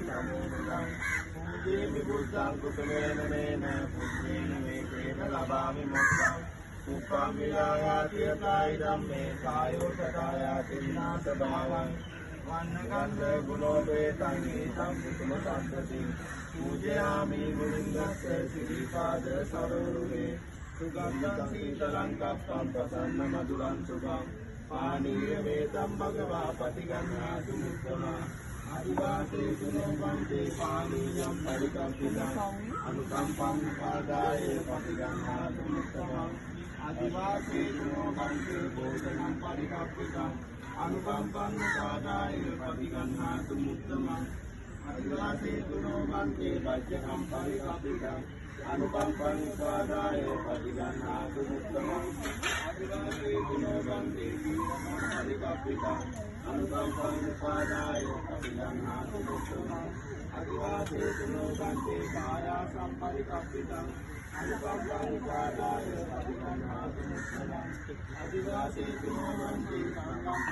සමුදං පූජේමි බුද්ධං කුසලේන මේන පුඤ්ඤේන මේකේන ලබාමි මොක්ඛං උප්පං විලායාති යතයි ධම්මේ කායෝ සදායාති විනාශ භාවං වන්නගන්ධ ගුණෝපේතං ඊතං කුතුම සම්පති පූජයාමි ගුණින්දස්ස සිරිපාද සරෝරුගේ සුගන්ධං සීතලං කප්පං ප්‍රසන්න මధుරං සුභං පානීය වේදම් භගවා පටිගන්නාතු මුත්තමා අදිවාසේ සුනෝපන්තේ පානීයම් පරිකම්පිතං අනුකම්පං උපාදාය පටිගන්නාතු මුත්තමා අදිවාසේ සුනෝපන්තේ භෝජනං පරිකම්පිතං අනුකම්පං උපාදාය පටිගන්නාතු මුත්තමා අදිවාසේ සුනෝපන්තේ වජ්ජකම් පරිකම්පිතං අනුකම්පං උපාදාය පටිගන්නාතු මුත්තමං අදිවාසේ ගුණෝගන්තේ පරිකම්පිතං අනුකම්පං උපාදාය පටිගන්නාතු මුත්තමං අදිවාසේ ගුණෝගන්තේ කායා සම්පරිකම්පිතං අනුකම්පං උපාදාය පටිගන්නාතු මුත්තමං අදිවාසේ ගුණෝගන්තේ කාංකම්